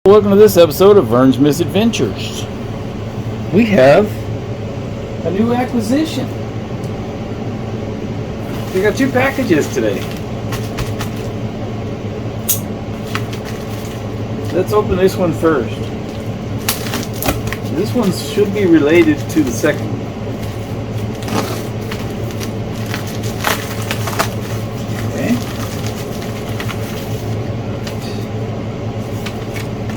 Welcome to this episode of Vern's Misadventures. We have a new acquisition. We got two packages today. Let's open this one first. This one should be related to the second one.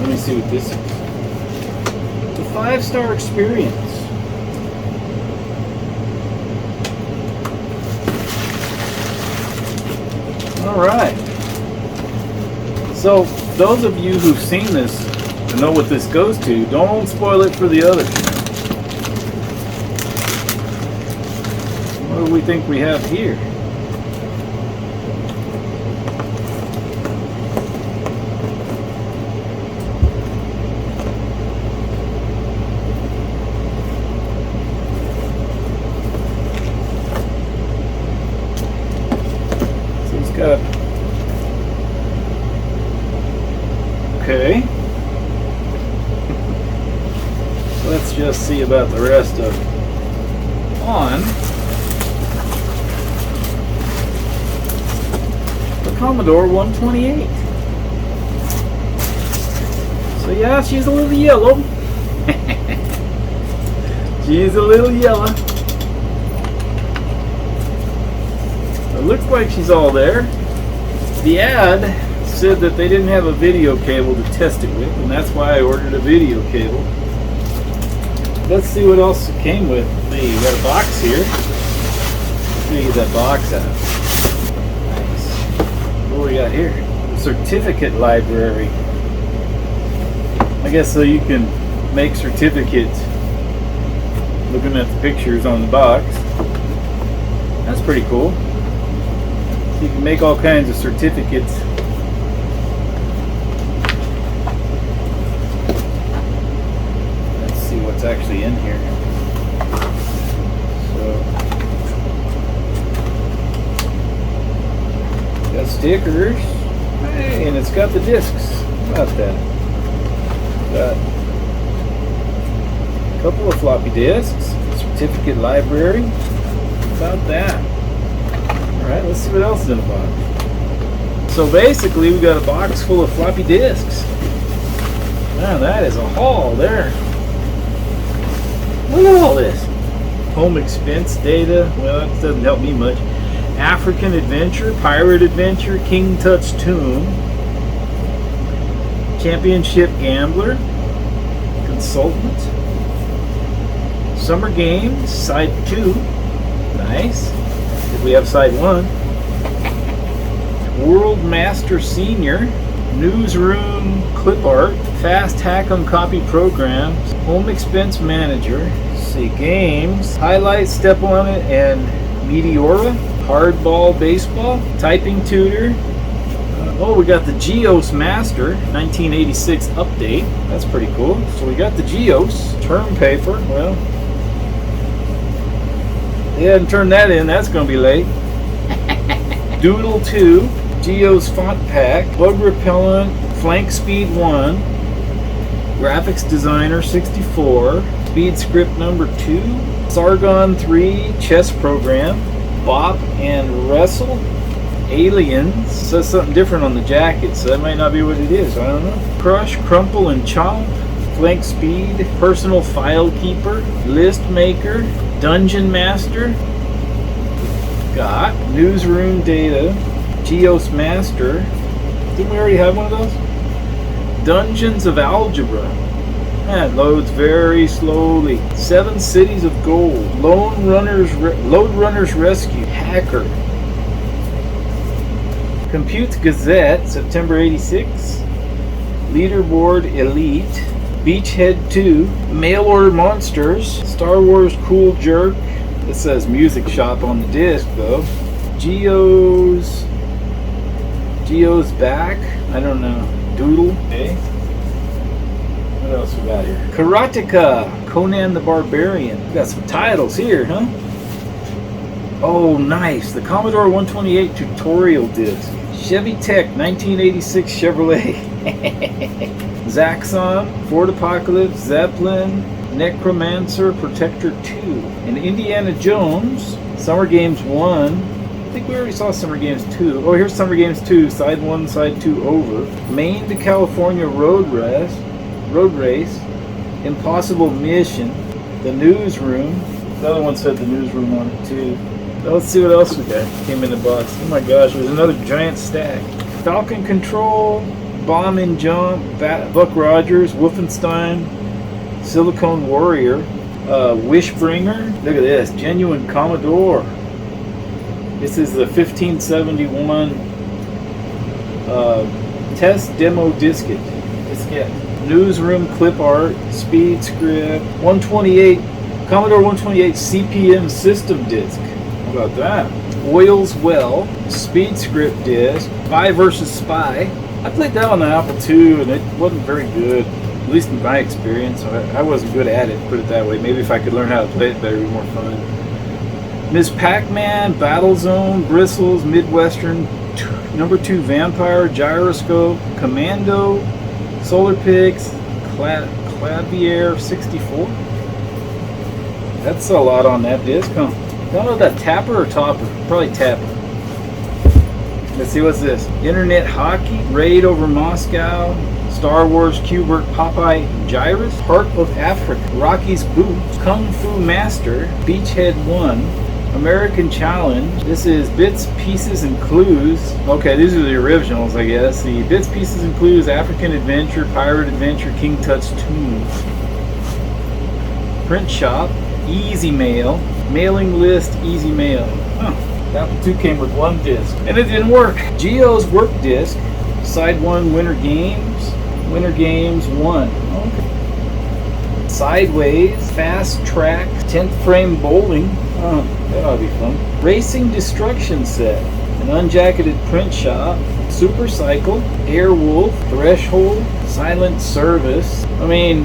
Let me see what this is. It's a 5-star experience. Alright. So, those of you who've seen this and know what this goes to, don't spoil it for the others. What do we think we have here? Okay. Let's just see about the rest of it. On the Commodore 128. So yeah, she's a little yellow. She's a little yellow. It looks like she's all there. The ad said that they didn't have a video cable to test it with, and that's why I ordered a video cable. Let's see what else it came with. We got a box here. Let's get that box out. Nice. What do we got here? A certificate library. I guess so you can make certificates looking at the pictures on the box. That's pretty cool. You can make all kinds of certificates. Let's see what's actually in here. So, got stickers. Hey, and it's got the discs. How about that? Got a couple of floppy disks. Certificate library. How about that? Alright, let's see what else is in the box. So basically, we got a box full of floppy disks. Man, that is a haul there. Look at all this. Home expense data. Well, that doesn't help me much. African Adventure, Pirate Adventure, King Tut's Tomb, Championship Gambler, Consultant, Summer Games, Side 2. Nice. We have Side 1. World Master Senior, Newsroom Clip Art, Fast Hack on Copy Programs, Home Expense Manager, let's see, Games, Highlight, Step on It, and Meteora, Hardball Baseball, Typing Tutor. Oh, we got the Geos Master 1986 update. That's pretty cool. So we got the Geos term paper. Well, they hadn't turned that in. That's going to be late. Doodle 2, Geo's Font Pack, Bug Repellent, Flank Speed 1, Graphics Designer 64, Speed Script number 2, Sargon 3, Chess Program, Bop and Wrestle, Aliens. Says something different on the jacket, so that might not be what it is. I don't know. Crush, Crumple, and Chomp, Flank Speed, Personal File Keeper, List Maker, Dungeon Master, got Newsroom Data, Geos Master. Didn't we already have one of those? Dungeons of Algebra. That loads very slowly. 7 Cities of Gold, Load Runners Rescue, Hacker, Compute Gazette, September 86, Leaderboard Elite, Beachhead 2, Mail Order Monsters, Star Wars Cool Jerk. It says Music Shop on the disc though. Geo's Back. I don't know. Doodle. Okay. What else we got here? Karateka, Conan the Barbarian. We got some titles here, huh? Oh, nice. The Commodore 128 tutorial disc. Chevy Tech 1986 Chevrolet. Zaxxon, Ford Apocalypse, Zeppelin, Necromancer, Protector 2. And Indiana Jones, Summer Games 1. I think we already saw Summer Games 2. Oh, here's Summer Games 2, Side 1, Side 2 over. Maine to California Road Race. Impossible Mission. The Newsroom. The other one said The Newsroom on it too. Now let's see what else we got. Came in the box. Oh my gosh, there's another giant stack. Falcon Control, Bomb and Jump, Buck Rogers, Wolfenstein, Silicone Warrior, Wishbringer. Look at this, Genuine Commodore. This is the 1571 test demo diskette. Newsroom clip art, speed script, 128 Commodore 128 CPM system disk. How about that? Oils Well, speed script disc, Spy vs. Spy. I played that on the Apple II and it wasn't very good, at least in my experience. I wasn't good at it, put it that way. Maybe if I could learn how to play it better, it would be more fun. Ms. Pac-Man, Battlezone, Bristles, Midwestern, number 2 Vampire, Gyroscope, Commando, Solar Pix, Clavier 64. That's a lot on that disc, huh? Don't know that tapper or topper. Probably tapper. Let's see, what's this? Internet Hockey, Raid over Moscow, Star Wars, Qbert, Popeye, Gyrus, Heart of Africa, Rocky's Boots, Kung Fu Master, Beachhead 1, American Challenge. This is Bits, Pieces, and Clues. Okay, these are the originals, I guess. The Bits, Pieces, and Clues, African Adventure, Pirate Adventure, King Tut's Tunes. Print Shop, Easy Mail, Mailing List, Easy Mail. Huh. Apple II came with one disc, and it didn't work. Geo's Work Disc, Side 1, Winter Games 1. Okay. Sideways, Fast Track, 10th Frame Bowling. Oh, that ought to be fun. Racing Destruction Set, an unjacketed print shop, Super Cycle, Airwolf, Threshold, Silent Service. I mean,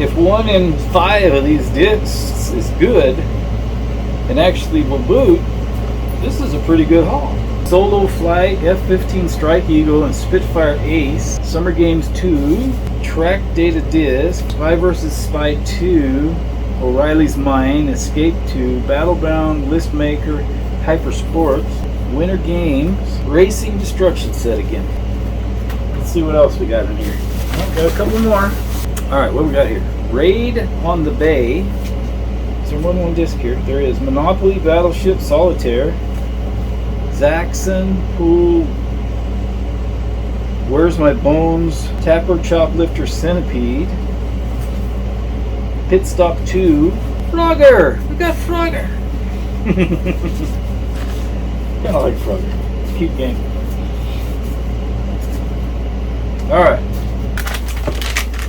if 1 in 5 of these discs is good and actually will boot, this is a pretty good haul. Solo Flight, F-15 Strike Eagle, and Spitfire Ace, Summer Games 2, Track Data Disc, Spy vs. Spy 2, O'Reilly's Mine, Escape 2, Battlebound, Listmaker, Hyper Sports, Winter Games, Racing Destruction Set again. Let's see what else we got in here. Oh, got a couple more. Alright, what we got here? Raid on the Bay. Is there more than one disc here? There is. Monopoly, Battleship, Solitaire, Zaxxon, Pool, Where's My Bones, Tapper, Choplifter, Centipede, Pit Stop 2, Frogger! We got Frogger! Kinda like Frogger. It's a cute game. Alright.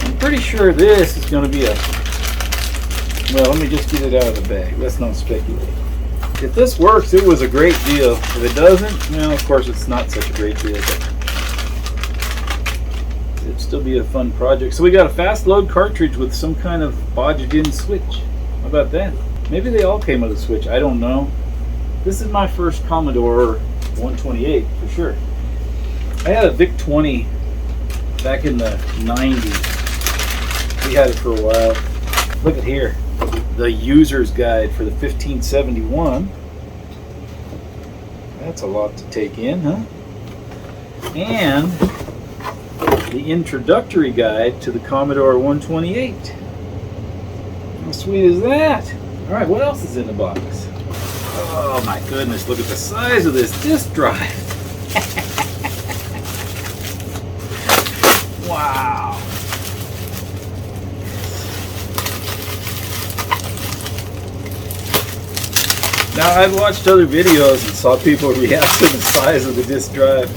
I'm pretty sure this is going to be a... Well, let me just get it out of the bag. Let's not speculate. If this works, it was a great deal. If it doesn't, well, of course, it's not such a great deal, but it'd still be a fun project. So we got a fast load cartridge with some kind of bodged-in switch. How about that? Maybe they all came with a switch. I don't know. This is my first Commodore 128 for sure. I had a VIC-20 back in the 90s. We had it for a while. Look at here. The user's guide for the 1571. That's a lot to take in, huh? And the introductory guide to the Commodore 128. How sweet is that? Alright, what else is in the box? Oh my goodness, look at the size of this disk drive. Wow. Now, I've watched other videos and saw people react to the size of the disk drive.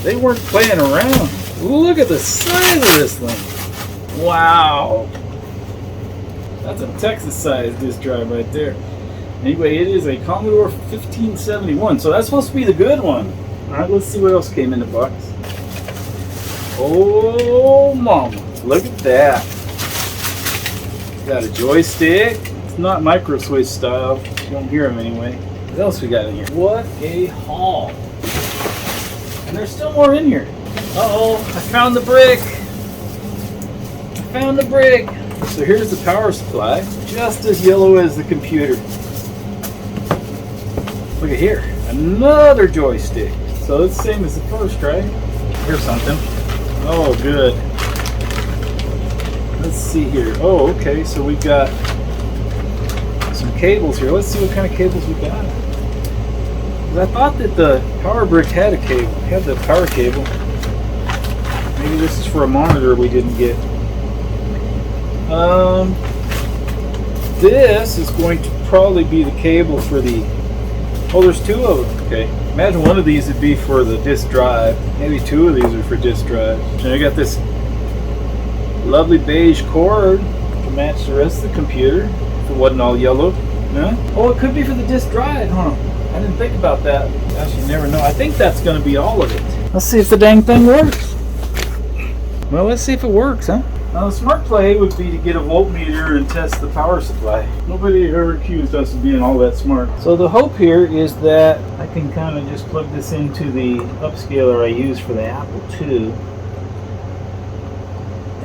They weren't playing around. Look at the size of this thing. Wow. That's a Texas-sized disk drive right there. Anyway, it is a Commodore 1571, so that's supposed to be the good one. Alright, let's see what else came in the box. Oh, mama. Look at that. Got a joystick. It's not micro switch style. You don't hear them anyway. What else we got in here? What a haul. And there's still more in here. Uh-oh, I found the brick. I found the brick. So here's the power supply, just as yellow as the computer. Look at here, another joystick. So it's the same as the first, right? Here's something. Oh, good. Let's see here. Oh, okay, so we've got some cables here. Let's see what kind of cables we got. I thought that the power brick had a cable, had the power cable. Maybe this is for a monitor we didn't get. This is going to probably be the cable for the, oh, there's two of them. Okay, imagine one of these would be for the disk drive. Maybe two of these are for disk drive. And I got this lovely beige cord to match the rest of the computer if it wasn't all yellow. No? Oh, it could be for the disk drive, huh? I didn't think about that. Gosh, you never know. I think that's going to be all of it. Let's see if the dang thing works. Well, let's see if it works, huh? Now, the smart play would be to get a voltmeter and test the power supply. Nobody ever accused us of being all that smart. So the hope here is that I can kind of just plug this into the upscaler I use for the Apple II.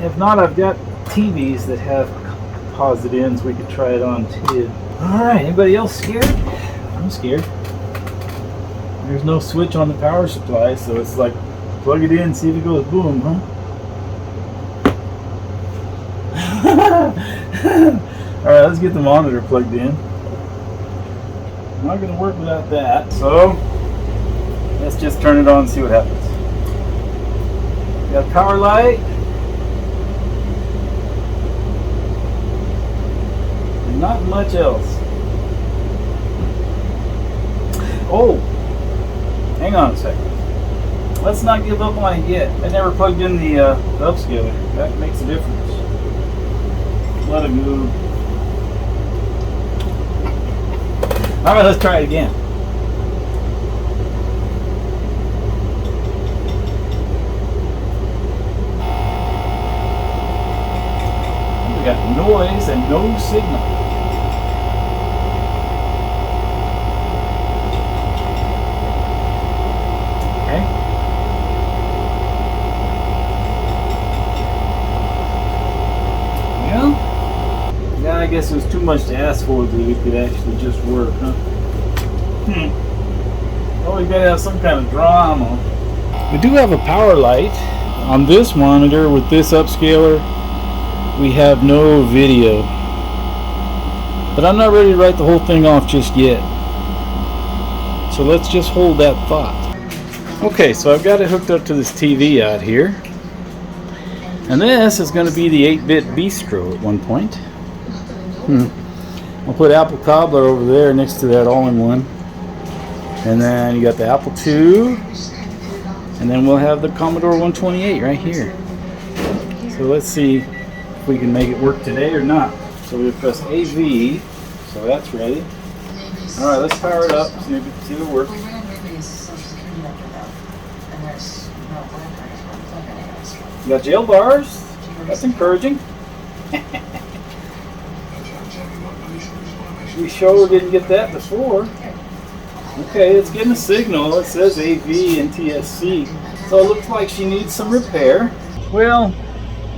If not, I've got TVs that have composite ends we could try it on too. Alright, anybody else scared? I'm scared. There's no switch on the power supply, so it's like plug it in, see if it goes boom, huh? Alright, let's get the monitor plugged in. Not going to work without that, so let's just turn it on and see what happens. Got a power light. And not much else. Oh, hang on a second. Let's not give up on it yet. I never plugged in the upscaler. That makes a difference. Let it move. Alright, let's try it again. We got noise and no signal. Okay. Well, yeah, I guess it was too much to ask for that it could actually just work, huh? Well, we gotta have some kind of drama. We do have a power light on this monitor with this upscaler. We have no video, but I'm not ready to write the whole thing off just yet. So let's just hold that thought. Okay, so I've got it hooked up to this TV out here, and this is going to be the 8-bit bistro at one point. I'll put Apple Cobbler over there next to that all-in-one. And then you got the Apple II. And then we'll have the Commodore 128 right here. So let's see if we can make it work today or not. So we press AV. So that's ready. Alright, let's power it up. See if it works. You got jail bars. That's encouraging. We sure didn't get that before. Okay, it's getting a signal. It says AV and TSC. So it looks like she needs some repair. Well,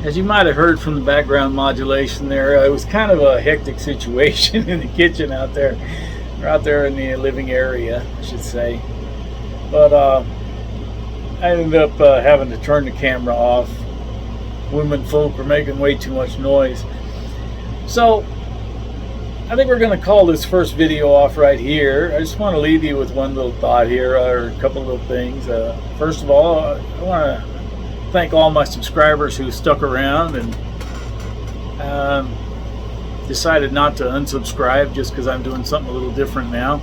as you might have heard from the background modulation there, it was kind of a hectic situation in the kitchen out there. Or out there in the living area, I should say. But I ended up having to turn the camera off. Women folk were making way too much noise. So I think we're going to call this first video off right here. I just want to leave you with one little thought here, or a couple little things. First of all, I want to thank all my subscribers who stuck around and decided not to unsubscribe just because I'm doing something a little different now.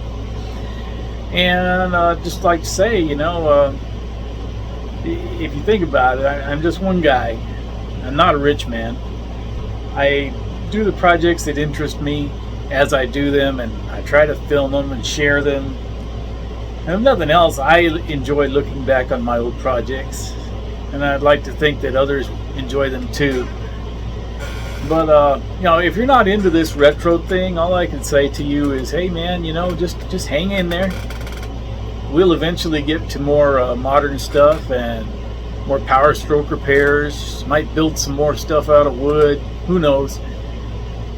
And I'd just like to say, you know, if you think about it, I'm just one guy. I'm not a rich man. I do the projects that interest me as I do them, and I try to film them and share them. And if nothing else, I enjoy looking back on my old projects, and I'd like to think that others enjoy them too. But you know, if you're not into this retro thing, all I can say to you is, hey man, you know, just hang in there. we'll eventually get to more modern stuff and more power stroke repairs. Might build some more stuff out of wood. Who knows?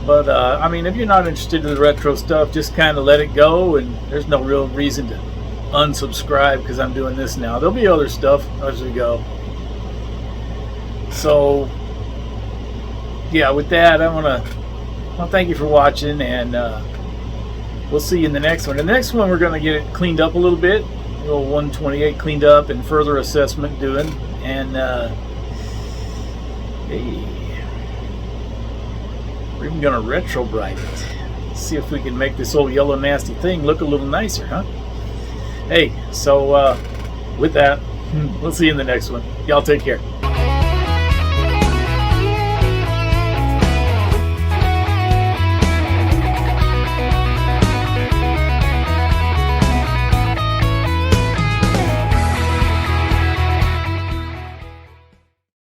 But I mean, if you're not interested in the retro stuff, just kind of let it go, and there's no real reason to unsubscribe because I'm doing this now. There'll be other stuff as we go. So yeah, with that, I want to thank you for watching, and we'll see you in the next one. The next one, we're going to get it cleaned up a little bit. A little 128 cleaned up and further assessment doing. And hey, we're even going to retro bright it. See if we can make this old yellow nasty thing look a little nicer, huh? Hey, so with that, we'll see you in the next one. Y'all take care.